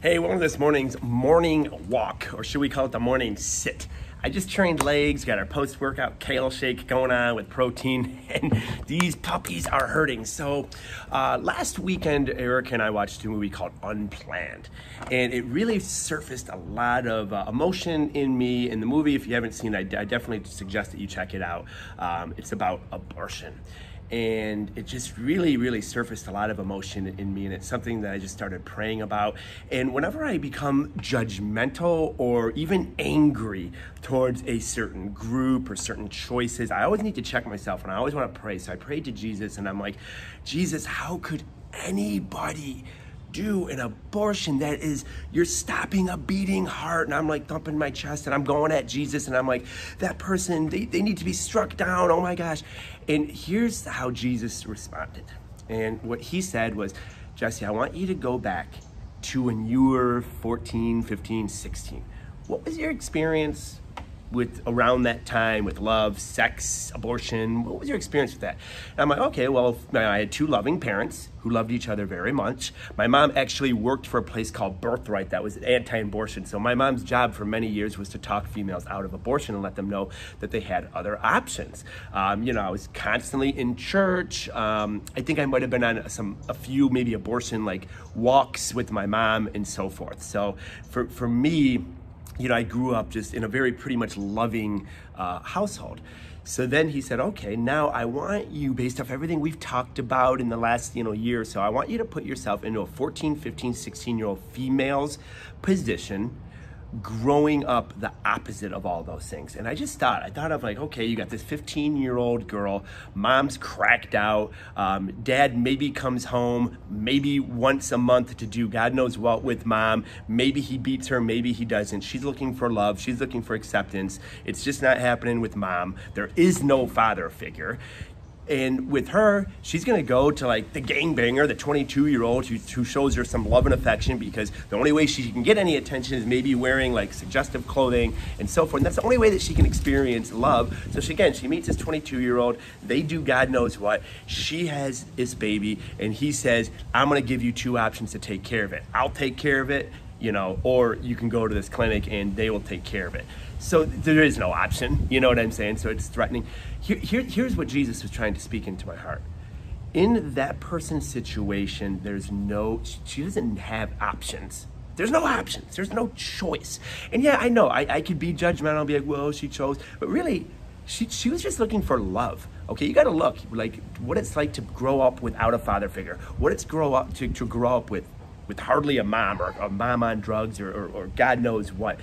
Hey, welcome to this morning's morning walk, or should we call it the morning sit? I just trained legs, got our post-workout kale shake going on with protein, and these puppies are hurting. So last weekend, Eric and I watched a movie called Unplanned, and it really surfaced a lot of emotion in me in the movie. If you haven't seen it, I definitely suggest that you check it out. It's about abortion. And it just really surfaced a lot of emotion in me, and it's something that I just started praying about. And whenever I become judgmental or even angry towards a certain group or certain choices, I always need to check myself, and I always want to pray. So I prayed to Jesus, and I'm like, Jesus, how could anybody do an abortion that is, you're stopping a beating heart? And I'm like thumping my chest, and I'm going at Jesus, and I'm like, that person, they need to be struck down, oh my gosh. And here's how Jesus responded. And what he said was, Jesse, I want you to go back to when you were 14, 15, 16. What was your experience with around that time with love, sex, abortion? What was your experience with that? And I'm like, okay, well, I had two loving parents who loved each other very much. My mom actually worked for a place called Birthright that was anti-abortion. So my mom's job for many years was to talk females out of abortion and let them know that they had other options. I was constantly in church. I think I might have been on a few maybe abortion like walks with my mom and so forth. So for me, I grew up just in a very pretty much loving household. So then he said, okay, now I want you, based off everything we've talked about in the last year or so, I want you to put yourself into a 14, 15, 16-year-old female's position, growing up the opposite of all those things. And I thought of like, okay, you got this 15-year-old girl, mom's cracked out, dad maybe comes home maybe once a month to do God knows what with mom. Maybe he beats her, maybe he doesn't. She's looking for love, she's looking for acceptance. It's just not happening with mom. There is no father figure. And with her, she's gonna go to like the gangbanger, the 22-year-old who shows her some love and affection, because the only way she can get any attention is maybe wearing like suggestive clothing and so forth. And that's the only way that she can experience love. So she meets this 22-year-old, they do God knows what. She has this baby, and he says, I'm gonna give you two options to take care of it. I'll take care of it, or you can go to this clinic and they will take care of it. So there is no option, you know what I'm saying? So it's threatening. Here's what Jesus was trying to speak into my heart. In that person's situation, she doesn't have options. There's no options, there's no choice. And yeah, I know, I could be judgmental and be like, well, she chose, but really, she was just looking for love. Okay, you gotta look, like what it's like to grow up without a father figure, what it's to grow up with hardly a mom, or a mom on drugs, or God knows what.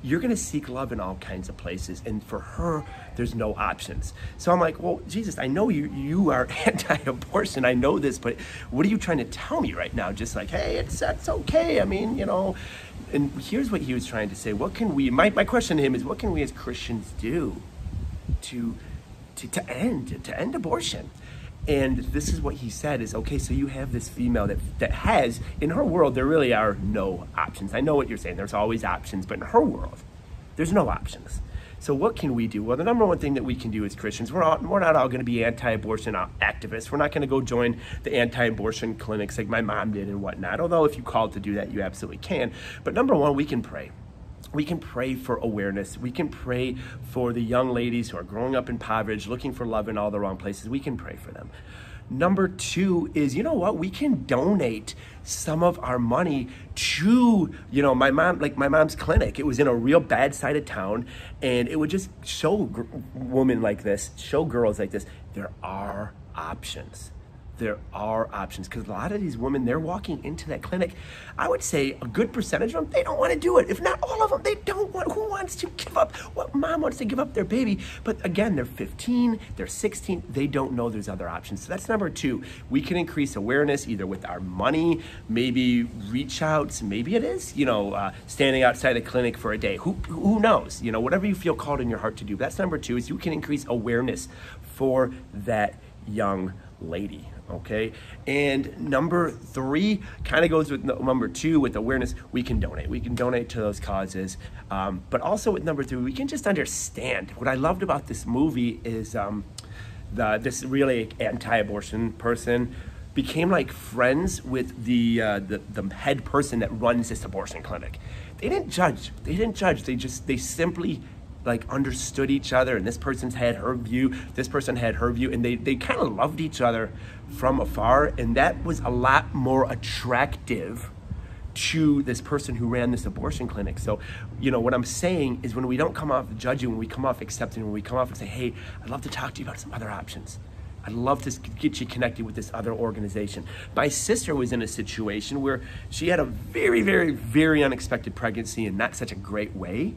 You're gonna seek love in all kinds of places, and for her, there's no options. So I'm like, well, Jesus, I know you are anti-abortion, I know this, but what are you trying to tell me right now? Just like, hey, it's okay, and here's what he was trying to say. What can we, my question to him is, what can we as Christians do to end abortion? And this is what he said is, okay, so you have this female that has, in her world, there really are no options. I know what you're saying, there's always options, but in her world, there's no options. So what can we do? Well, the number one thing that we can do as Christians, we're not all gonna be anti-abortion activists. We're not gonna go join the anti-abortion clinics like my mom did and whatnot, although if you called to do that, you absolutely can. But number one, we can pray. We can pray for awareness. We can pray for the young ladies who are growing up impoverished, looking for love in all the wrong places. We can pray for them. Number two is, we can donate some of our money to, my mom's clinic. It was in a real bad side of town, and it would just show women like this, show girls like this, there are options. There are options, because a lot of these women, they're walking into that clinic. I would say a good percentage of them, they don't want to do it. If not all of them, they don't want. Who wants to give up? What mom wants to give up their baby? But again, they're 15, they're 16, they don't know there's other options. So that's number two. We can increase awareness either with our money, maybe reach outs, maybe it is, standing outside a clinic for a day. Who knows? Whatever you feel called in your heart to do. That's number two, is you can increase awareness for that young lady. Okay, and number three kind of goes with number two, with awareness. We can donate to those causes, but also with number three, we can just understand. What I loved about this movie is this really anti-abortion person became like friends with the head person that runs this abortion clinic. They didn't judge. They simply like understood each other, and this person's had her view, this person had her view, and they kind of loved each other from afar, and that was a lot more attractive to this person who ran this abortion clinic. So, you know, what I'm saying is when we don't come off judging, when we come off accepting, when we come off and say, hey, I'd love to talk to you about some other options. I'd love to get you connected with this other organization. My sister was in a situation where she had a very, very, very unexpected pregnancy in not such a great way.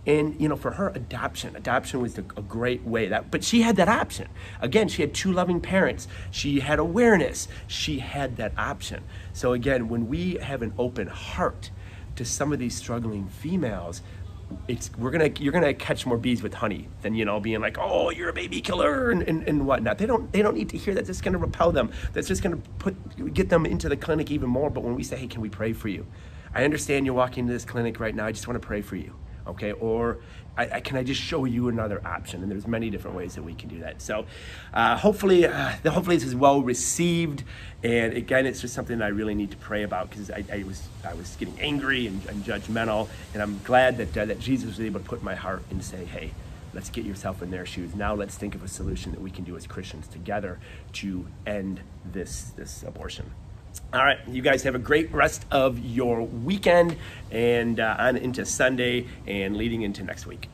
And, you know, for her, adoption was a great way. But she had that option. Again, she had two loving parents. She had awareness. She had that option. So again, when we have an open heart to some of these struggling females, you're gonna catch more bees with honey than, you know, being like, oh, you're a baby killer and whatnot. They don't need to hear that. That's gonna repel them. That's just gonna get them into the clinic even more. But when we say, hey, can we pray for you? I understand you're walking into this clinic right now. I just want to pray for you. Okay, or can I just show you another option? And there's many different ways that we can do that. So hopefully this is well received. And again, it's just something that I really need to pray about, because I was getting angry and judgmental. And I'm glad that Jesus was able to put in my heart and say, hey, let's get yourself in their shoes. Now let's think of a solution that we can do as Christians together to end this abortion. All right, you guys have a great rest of your weekend and on into Sunday and leading into next week.